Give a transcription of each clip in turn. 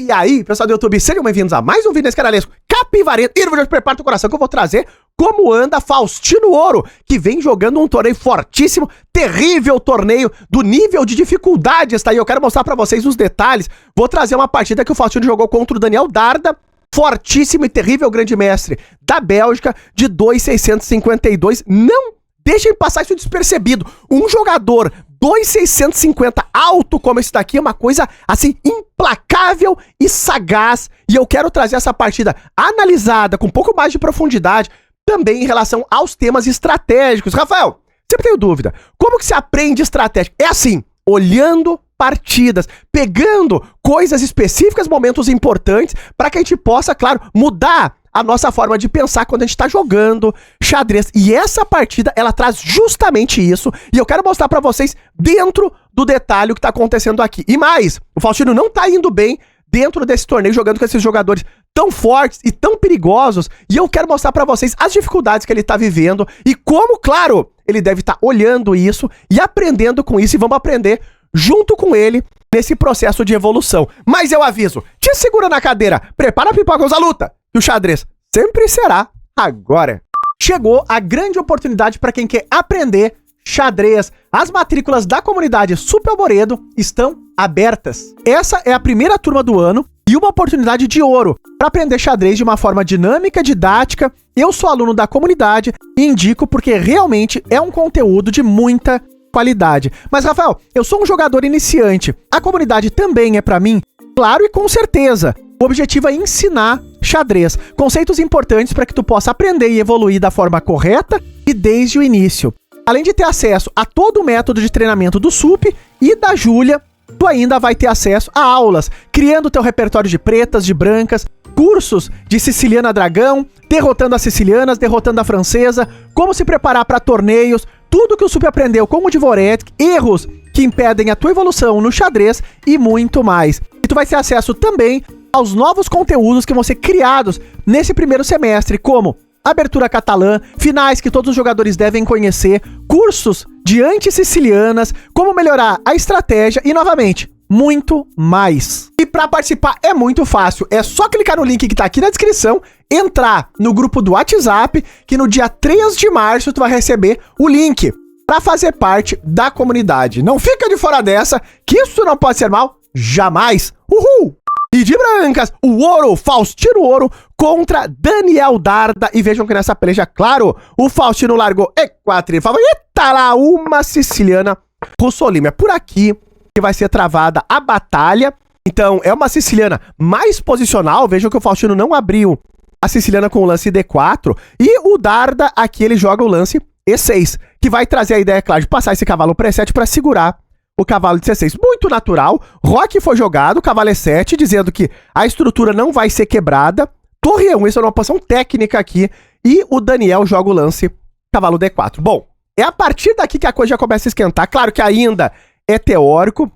E aí, pessoal do YouTube, sejam bem-vindos a mais um vídeo nesse canalesco Capivarento. E no vídeo de Prepara teu Coração que eu vou trazer como anda Faustino Ouro, que vem jogando um torneio fortíssimo, terrível torneio do nível de dificuldade está aí. Eu quero mostrar pra vocês os detalhes. Vou trazer uma partida que o Faustino jogou contra o Daniel Darda, fortíssimo e terrível grande mestre da Bélgica, de 2.652. Não deixem passar isso despercebido. Um jogador 2.650 alto como esse daqui é uma coisa, assim, implacável e sagaz. E eu quero trazer essa partida analisada, com um pouco mais de profundidade, também em relação aos temas estratégicos. Rafael, sempre tenho dúvida. Como que se aprende estratégia? É assim, olhando partidas, pegando coisas específicas, momentos importantes, para que a gente possa, claro, mudar a nossa forma de pensar quando a gente tá jogando xadrez. E essa partida, ela traz justamente isso. E eu quero mostrar pra vocês dentro do detalhe o que tá acontecendo aqui. E mais, o Faustino não tá indo bem dentro desse torneio, jogando com esses jogadores tão fortes e tão perigosos. E eu quero mostrar pra vocês as dificuldades que ele tá vivendo e como, claro, ele deve estar olhando isso e aprendendo com isso. E vamos aprender junto com ele nesse processo de evolução. Mas eu aviso, te segura na cadeira, prepara a pipoca, usa a luta. E o xadrez sempre será agora. Chegou a grande oportunidade para quem quer aprender xadrez. As matrículas da comunidade Super Alvoredo estão abertas. Essa é a primeira turma do ano e uma oportunidade de ouro para aprender xadrez de uma forma dinâmica, didática. Eu sou aluno da comunidade e indico porque realmente é um conteúdo de muita qualidade. Mas, Rafael, eu sou um jogador iniciante. A comunidade também é para mim? Claro e com certeza. O objetivo é ensinar xadrez, conceitos importantes para que tu possa aprender e evoluir da forma correta e desde o início. Além de ter acesso a todo o método de treinamento do Sup e da Júlia, tu ainda vai ter acesso a aulas, criando teu repertório de pretas, de brancas, cursos de Siciliana Dragão, derrotando as sicilianas, derrotando a francesa, como se preparar para torneios, tudo que o Sup aprendeu com o Dvoretic, erros que impedem a tua evolução no xadrez e muito mais. E tu vai ter acesso também aos novos conteúdos que vão ser criados nesse primeiro semestre, como abertura catalã, finais que todos os jogadores devem conhecer, cursos de anti-sicilianas, como melhorar a estratégia e, novamente, muito mais. E para participar é muito fácil, é só clicar no link que tá aqui na descrição, entrar no grupo do WhatsApp, que no dia 3 de março tu vai receber o link para fazer parte da comunidade. Não fica de fora dessa, que isso não pode ser mal, jamais. Uhul! E de brancas, o Ouro, Faustino Ouro contra Daniel Darda. E vejam que nessa peleja, claro, o Faustino largou E4 favorita lá, uma siciliana Russolimo. É por aqui que vai ser travada a batalha. Então, é uma siciliana mais posicional. Vejam que o Faustino não abriu a siciliana com o lance D4. E o Darda, aqui ele joga o lance E6, que vai trazer a ideia, claro, de passar esse cavalo para E7 para segurar o cavalo de C6. Muito natural. Roque foi jogado, cavalo E7, dizendo que a estrutura não vai ser quebrada. Torre E1, isso é uma posição técnica aqui. E o Daniel joga o lance cavalo D4. Bom, é a partir daqui que a coisa já começa a esquentar. Claro que ainda é teórico.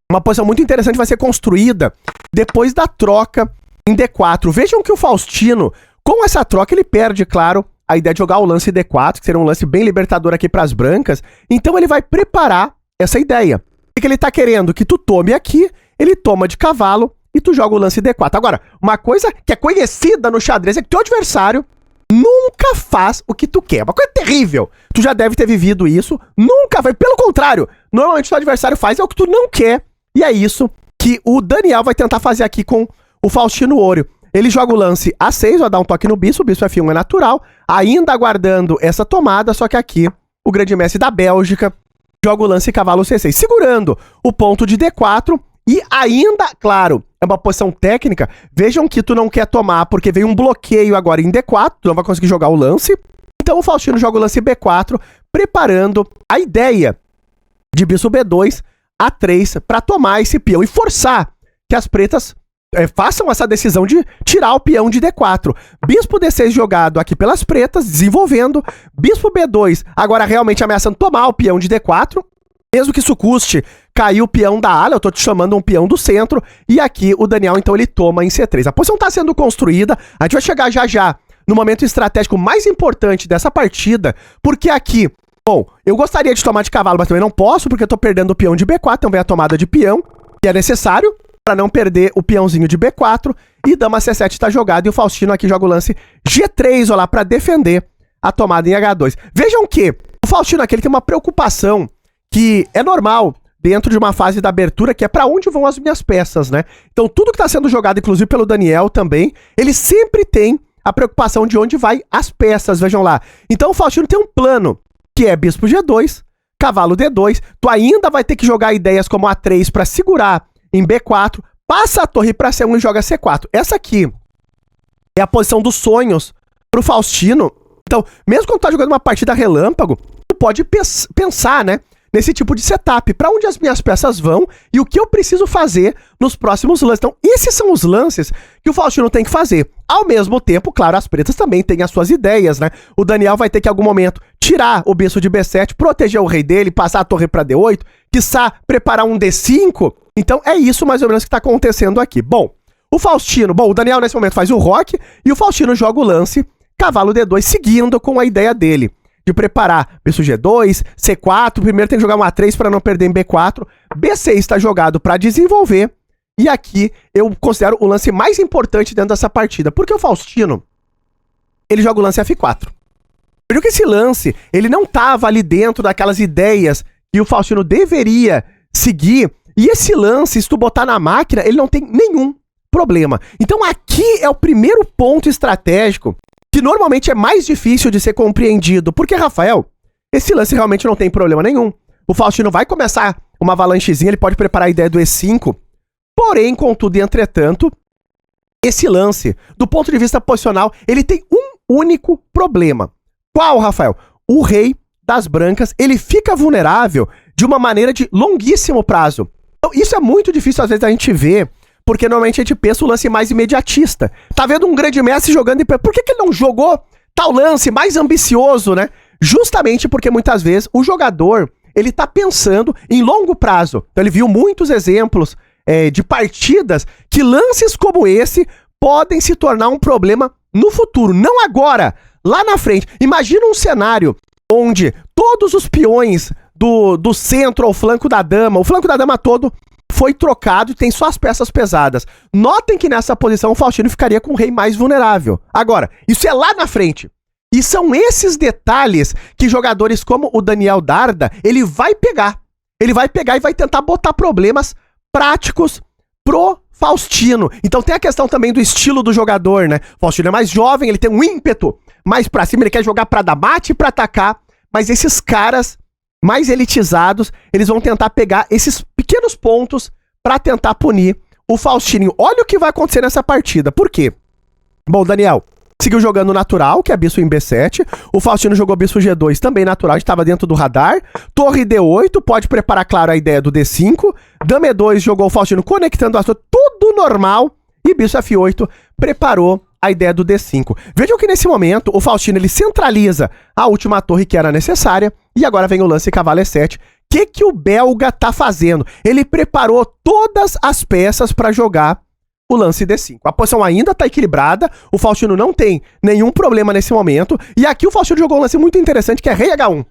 Uma posição muito interessante vai ser construída depois da troca em D4. Vejam que o Faustino, com essa troca, ele perde, claro, a ideia de jogar o lance D4, que seria um lance bem libertador aqui para as brancas. Então ele vai preparar essa ideia. O que ele tá querendo? Que tu tome aqui, ele toma de cavalo e tu joga o lance D4. Agora, uma coisa que é conhecida no xadrez é que teu adversário nunca faz o que tu quer. Uma coisa terrível. Tu já deve ter vivido isso. Nunca vai. Pelo contrário, normalmente o teu adversário faz é o que tu não quer. E é isso que o Daniel vai tentar fazer aqui com o Faustino Ouro. Ele joga o lance A6, vai dar um toque no bispo. O bispo F1 é natural. Ainda aguardando essa tomada, só que aqui o grande mestre da Bélgica joga o lance cavalo C6, segurando o ponto de D4 e ainda, claro, é uma posição técnica. Vejam que tu não quer tomar porque veio um bloqueio agora em D4, tu não vai conseguir jogar o lance. Então o Faustino joga o lance B4, preparando a ideia de bispo B2, A3, para tomar esse peão e forçar que as pretas façam essa decisão de tirar o peão de D4. Bispo D6 jogado aqui pelas pretas, desenvolvendo. Bispo B2, agora realmente ameaçando tomar o peão de D4. Mesmo que isso custe cair o peão da ala, eu tô te chamando um peão do centro. E aqui o Daniel, então, ele toma em C3. A posição tá sendo construída, a gente vai chegar já já no momento estratégico mais importante dessa partida, porque aqui, bom, eu gostaria de tomar de cavalo, mas também não posso, porque eu tô perdendo o peão de B4, então vem a tomada de peão, que é necessário. para não perder o peãozinho de B4, e dama C7 está jogado, e o Faustino aqui joga o lance G3, olha lá, para defender a tomada em H2. Vejam que o Faustino aqui ele tem uma preocupação que é normal dentro de uma fase da abertura, que é para onde vão as minhas peças, né? Então tudo que está sendo jogado, inclusive pelo Daniel também, ele sempre tem a preocupação de onde vai as peças, vejam lá. Então o Faustino tem um plano, que é bispo G2, cavalo D2, tu ainda vai ter que jogar ideias como A3 para segurar em B4, passa a torre para C1 e joga C4. Essa aqui é a posição dos sonhos pro Faustino. Então, mesmo quando tu tá jogando uma partida relâmpago, tu pode pensar, né, nesse tipo de setup, para onde as minhas peças vão e o que eu preciso fazer nos próximos lances. Então, esses são os lances que o Faustino tem que fazer. Ao mesmo tempo, claro, as pretas também têm as suas ideias, né? O Daniel vai ter que, em algum momento, tirar o bispo de B7, proteger o rei dele, passar a torre para D8, quiçá preparar um D5. Então, é isso mais ou menos que tá acontecendo aqui. Bom, o Daniel nesse momento faz o roque e o Faustino joga o lance cavalo D2, seguindo com a ideia dele de preparar bispo G2, C4, primeiro tem que jogar um A3 para não perder em B4, B6 está jogado para desenvolver, e aqui eu considero o lance mais importante dentro dessa partida, porque o Faustino, ele joga o lance F4. Veja que esse lance, ele não estava ali dentro daquelas ideias que o Faustino deveria seguir, e esse lance, se tu botar na máquina, ele não tem nenhum problema. Então aqui é o primeiro ponto estratégico que normalmente é mais difícil de ser compreendido. Porque, Rafael, esse lance realmente não tem problema nenhum. O Faustino vai começar uma avalanchezinha, ele pode preparar a ideia do E5. Porém, contudo e entretanto, esse lance, do ponto de vista posicional, ele tem um único problema. Qual, Rafael? O rei das brancas, ele fica vulnerável de uma maneira de longuíssimo prazo. Então, isso é muito difícil, às vezes, a gente ver, porque normalmente a gente pensa o lance mais imediatista. Tá vendo um grande mestre jogando e por que ele não jogou tal lance mais ambicioso, né? Justamente porque muitas vezes o jogador, ele tá pensando em longo prazo. Então ele viu muitos exemplos de partidas que lances como esse podem se tornar um problema no futuro, não agora, lá na frente. Imagina um cenário onde todos os peões do centro ao flanco da dama, o flanco da dama todo foi trocado e tem só as peças pesadas. Notem que nessa posição o Faustino ficaria com o rei mais vulnerável. Agora, isso é lá na frente. E são esses detalhes que jogadores como o Daniel Darda, ele vai pegar. Ele vai pegar e vai tentar botar problemas práticos pro Faustino. Então tem a questão também do estilo do jogador, né? O Faustino é mais jovem, ele tem um ímpeto mais pra cima, ele quer jogar pra dar mate e pra atacar. Mas esses caras mais elitizados, eles vão tentar pegar esses pequenos pontos pra tentar punir o Faustino. Olha o que vai acontecer nessa partida. Por quê? Bom, Daniel seguiu jogando natural, que é bispo em B7. O Faustino jogou bispo G2, também natural, estava dentro do radar. Torre D8, pode preparar, claro, a ideia do D5. Dama E2 jogou o Faustino conectando as torres, tudo normal. E bispo F8 preparou a ideia do D5. Vejam que nesse momento o Faustino ele centraliza a última torre que era necessária. E agora vem o lance cavalo E7. O que o belga tá fazendo? Ele preparou todas as peças para jogar o lance D5. A posição ainda tá equilibrada, o Faustino não tem nenhum problema nesse momento, e aqui o Faustino jogou um lance muito interessante, que é rei H1.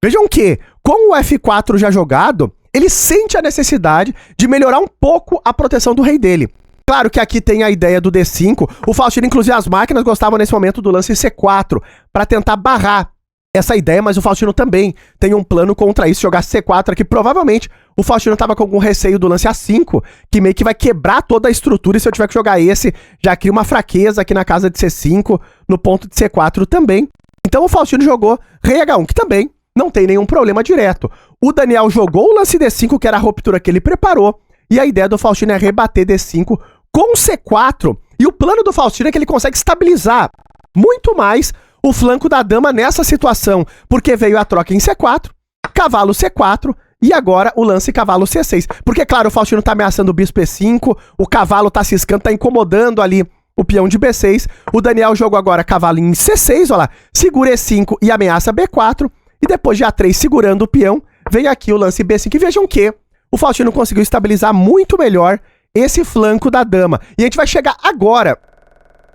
Vejam que, com o F4 já jogado, ele sente a necessidade de melhorar um pouco a proteção do rei dele. Claro que aqui tem a ideia do D5, o Faustino, inclusive as máquinas, gostavam nesse momento do lance C4, para tentar barrar essa ideia, mas o Faustino também tem um plano contra isso, jogar C4 aqui. Provavelmente o Faustino tava com algum receio do lance A5, que meio que vai quebrar toda a estrutura, e se eu tiver que jogar esse, já cria uma fraqueza aqui na casa de C5, no ponto de C4 também. Então o Faustino jogou rei H1, que também não tem nenhum problema direto. O Daniel jogou o lance D5, que era a ruptura que ele preparou, e a ideia do Faustino é rebater D5 com C4, e o plano do Faustino é que ele consegue estabilizar muito mais o flanco da dama nessa situação, porque veio a troca em C4, cavalo C4, e agora o lance cavalo C6. Porque, claro, o Faustino tá ameaçando o bispo E5, o cavalo tá ciscando, tá incomodando ali o peão de B6, o Daniel jogou agora cavalo em C6, olha lá, segura E5 e ameaça B4, e depois de A3 segurando o peão, vem aqui o lance B5, e vejam que o Faustino conseguiu estabilizar muito melhor esse flanco da dama. E a gente vai chegar agora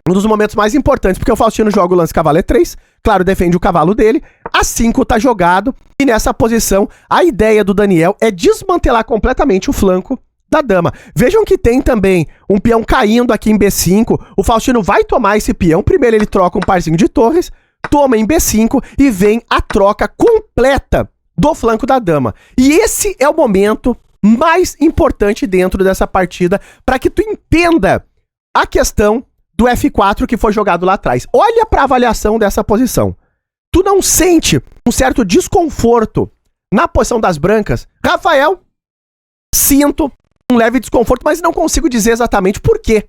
um dos momentos mais importantes, porque o Faustino joga o lance cavalo E3, claro, defende o cavalo dele, A5 tá jogado, e nessa posição, a ideia do Daniel é desmantelar completamente o flanco da dama. Vejam que tem também um peão caindo aqui em B5. O Faustino vai tomar esse peão. Primeiro ele troca um parzinho de torres, toma em B5 e vem a troca completa do flanco da dama. E esse é o momento mais importante dentro dessa partida para que tu entenda a questão do F4 que foi jogado lá atrás. Olha para a avaliação dessa posição. Tu não sente um certo desconforto na posição das brancas? Rafael, sinto um leve desconforto, mas não consigo dizer exatamente por quê.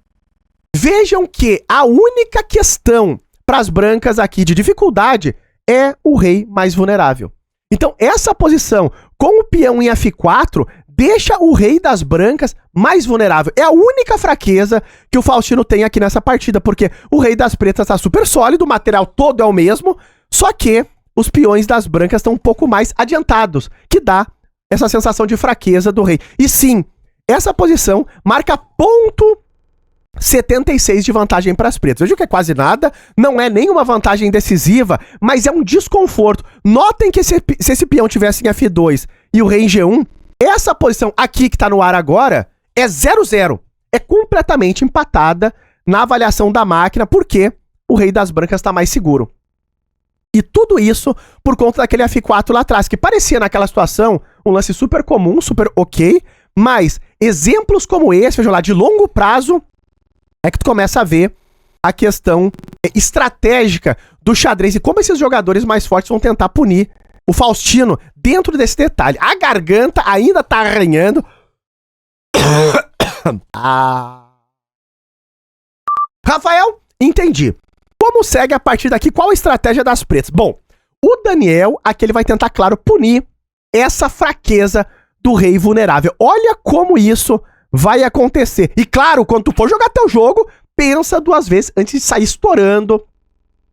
Vejam que a única questão para as brancas aqui de dificuldade é o rei mais vulnerável. Então, essa posição com o peão em F4 deixa o rei das brancas mais vulnerável. É a única fraqueza que o Faustino tem aqui nessa partida, porque o rei das pretas tá super sólido, o material todo é o mesmo, só que os peões das brancas estão um pouco mais adiantados, que dá essa sensação de fraqueza do rei. E sim, essa posição marca ponto 76 de vantagem para as pretas. Veja que é quase nada, não é nenhuma vantagem decisiva, mas é um desconforto. Notem que se esse peão tivesse em F2 e o rei em G1, essa posição aqui que tá no ar agora é 0-0. É completamente empatada na avaliação da máquina, porque o rei das brancas está mais seguro. E tudo isso por conta daquele F4 lá atrás, que parecia naquela situação um lance super comum, super ok, mas exemplos como esse, veja lá, de longo prazo, é que tu começa a ver a questão estratégica do xadrez e como esses jogadores mais fortes vão tentar punir o Faustino dentro desse detalhe. A garganta ainda tá arranhando. Rafael, entendi. Como segue a partir daqui? Qual a estratégia das pretas? Bom, o Daniel, aqui ele vai tentar, claro, punir essa fraqueza do rei vulnerável. Olha como isso vai acontecer. E claro, quando tu for jogar teu jogo, pensa duas vezes antes de sair estourando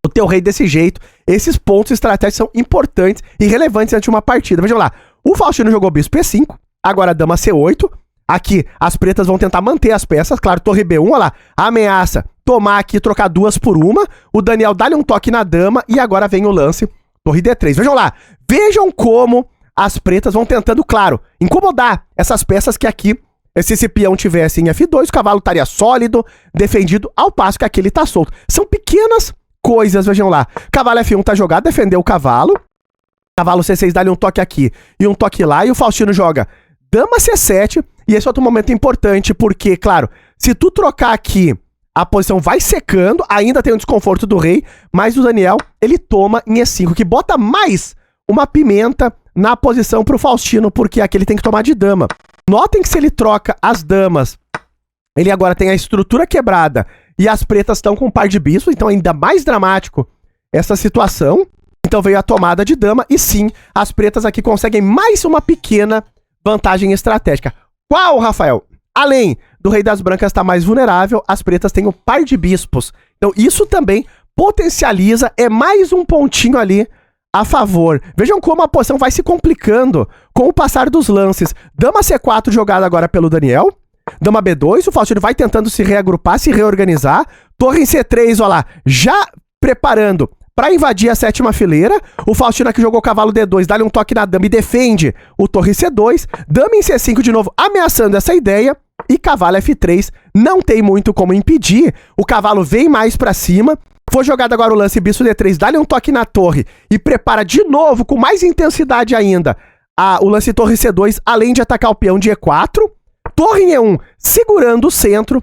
o teu rei desse jeito. Esses pontos estratégicos são importantes e relevantes antes de uma partida. Vejam lá, o Faustino jogou bispo P5, agora dama C8. Aqui, as pretas vão tentar manter as peças. Claro, torre B1, olha lá, ameaça tomar aqui, trocar duas por uma. O Daniel dá-lhe um toque na dama e agora vem o lance, torre D3. Vejam lá, vejam como as pretas vão tentando, claro, incomodar essas peças que aqui, se esse peão tivesse em F2, o cavalo estaria sólido, defendido, ao passo que aqui ele tá solto. São pequenas coisas, vejam lá. Cavalo F1 tá jogado, defendeu o cavalo. Cavalo C6 dá-lhe um toque aqui e um toque lá. E o Faustino joga dama C7. E esse é outro momento importante, porque, claro, se tu trocar aqui, a posição vai secando, ainda tem o desconforto do rei, mas o Daniel, ele toma em E5, que bota mais uma pimenta na posição pro Faustino, porque aqui ele tem que tomar de dama. Notem que se ele troca as damas, ele agora tem a estrutura quebrada e as pretas estão com um par de bispos, então ainda mais dramático essa situação. Então veio a tomada de dama e sim, as pretas aqui conseguem mais uma pequena vantagem estratégica. Qual, Rafael? Além do rei das brancas estar mais vulnerável, as pretas têm um par de bispos. Então isso também potencializa, é mais um pontinho ali a favor. Vejam como a posição vai se complicando com o passar dos lances. Dama C4 jogada agora pelo Daniel. Dama B2, o Faustino vai tentando se reagrupar, se reorganizar. Torre em C3, olha lá, já preparando para invadir a sétima fileira. O Faustino aqui jogou o cavalo D2, dá-lhe um toque na dama e defende o torre C2. Dama em C5 de novo, ameaçando essa ideia. E cavalo F3, não tem muito como impedir. O cavalo vem mais para cima. Foi jogado agora o lance bispo D3, dá-lhe um toque na torre e prepara de novo, com mais intensidade ainda, o lance torre C2, além de atacar o peão de E4. Torre em E1, segurando o centro.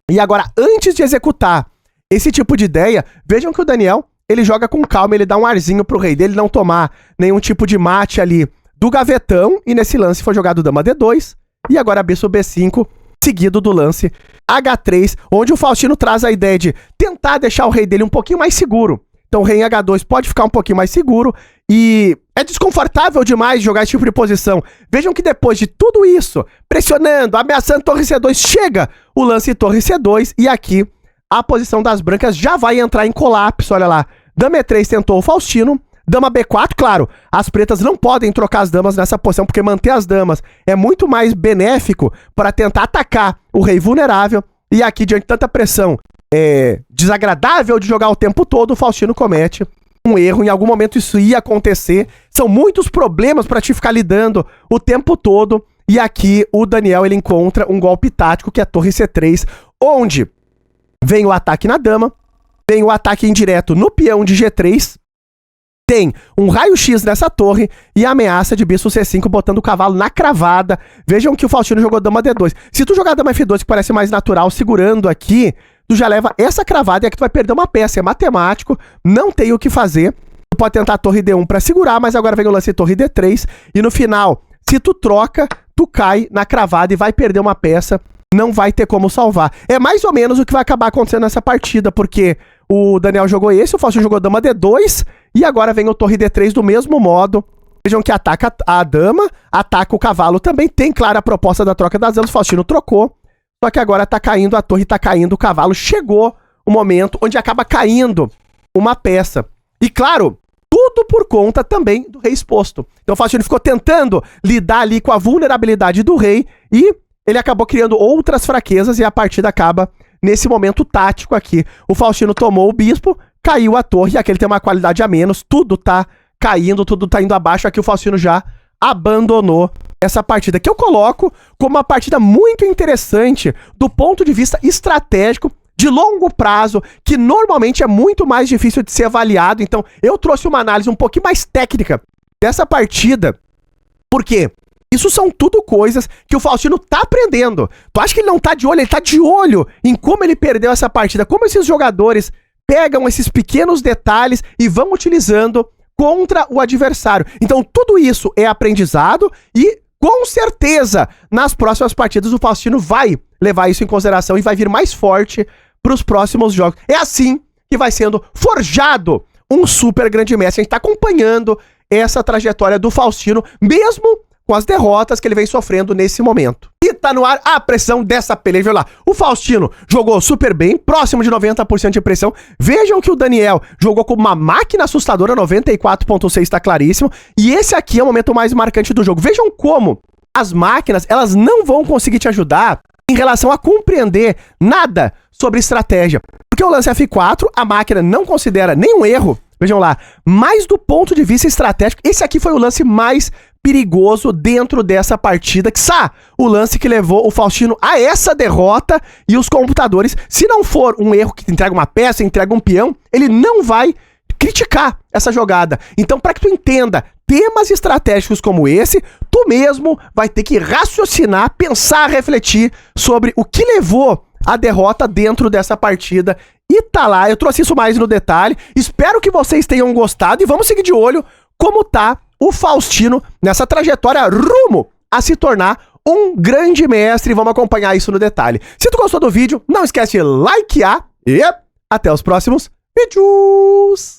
E agora, antes de executar esse tipo de ideia, vejam que o Daniel, ele joga com calma, ele dá um arzinho pro rei dele não tomar nenhum tipo de mate ali do gavetão. E nesse lance foi jogado dama D2 e agora bispo B5, seguido do lance H3, onde o Faustino traz a ideia de tentar deixar o rei dele um pouquinho mais seguro. Então o rei em H2 pode ficar um pouquinho mais seguro e é desconfortável demais jogar esse tipo de posição. Vejam que depois de tudo isso, pressionando, ameaçando torre C2, chega o lance torre C2 e aqui a posição das brancas já vai entrar em colapso, olha lá. Dama E3 tentou o Faustino, dama B4, claro, as pretas não podem trocar as damas nessa posição, porque manter as damas é muito mais benéfico para tentar atacar o rei vulnerável. E aqui, diante de tanta pressão desagradável de jogar o tempo todo, o Faustino comete um erro. Em algum momento isso ia acontecer. São muitos problemas para te ficar lidando o tempo todo. E aqui o Daniel, ele encontra um golpe tático, que é a torre C3, onde vem o ataque na dama, vem o ataque indireto no peão de G3, tem um raio-x nessa torre e a ameaça de bispo C5 botando o cavalo na cravada. Vejam que o Faustino jogou dama D2. Se tu jogar dama F2, que parece mais natural, segurando aqui, tu já leva essa cravada e aqui tu vai perder uma peça. É matemático, não tem o que fazer. Tu pode tentar a torre D1 pra segurar, mas agora vem o lance de torre D3. E no final, se tu troca, tu cai na cravada e vai perder uma peça. Não vai ter como salvar. É mais ou menos o que vai acabar acontecendo nessa partida, porque o Daniel jogou esse, o Faustino jogou dama D2, e agora vem o torre D3 do mesmo modo. Vejam que ataca a dama, ataca o cavalo também. Tem clara a proposta da troca das damas, o Faustino trocou. Só que agora tá caindo a torre, tá caindo o cavalo. Chegou o momento onde acaba caindo uma peça. E claro, tudo por conta também do rei exposto. Então o Faustino ficou tentando lidar ali com a vulnerabilidade do rei e ele acabou criando outras fraquezas e a partida acaba nesse momento tático aqui. O Faustino tomou o bispo, caiu a torre, e aqui ele tem uma qualidade a menos, tudo tá caindo, tudo tá indo abaixo. Aqui o Faustino já abandonou essa partida, que eu coloco como uma partida muito interessante do ponto de vista estratégico, de longo prazo, que normalmente é muito mais difícil de ser avaliado. Então eu trouxe uma análise um pouquinho mais técnica dessa partida, porque isso são tudo coisas que o Faustino tá aprendendo. Tu acha que ele não tá de olho? Ele tá de olho em como ele perdeu essa partida, como esses jogadores pegam esses pequenos detalhes e vão utilizando contra o adversário. Então tudo isso é aprendizado e, com certeza, nas próximas partidas o Faustino vai levar isso em consideração e vai vir mais forte pros próximos jogos. É assim que vai sendo forjado um super grande mestre. A gente tá acompanhando essa trajetória do Faustino, mesmo com as derrotas que ele vem sofrendo nesse momento. E tá no ar a pressão dessa peleja. Olha lá, o Faustino jogou super bem, próximo de 90% de pressão. Vejam que o Daniel jogou com uma máquina assustadora, 94,6, tá claríssimo. E esse aqui é o momento mais marcante do jogo. Vejam como as máquinas, elas não vão conseguir te ajudar em relação a compreender nada sobre estratégia. Porque o lance F4, a máquina não considera nenhum erro. Vejam lá, mas do ponto de vista estratégico, esse aqui foi o lance mais perigoso dentro dessa partida, que o lance que levou o Faustino a essa derrota. E os computadores, se não for um erro que entrega uma peça, entrega um peão, ele não vai criticar essa jogada. Então, para que tu entenda temas estratégicos como esse, tu mesmo vai ter que raciocinar, pensar, refletir sobre o que levou a derrota dentro dessa partida. E tá lá, eu trouxe isso mais no detalhe. Espero que vocês tenham gostado e vamos seguir de olho como tá o Faustino nessa trajetória rumo a se tornar um grande mestre. Vamos acompanhar isso no detalhe. Se tu gostou do vídeo, não esquece de likear e até os próximos vídeos!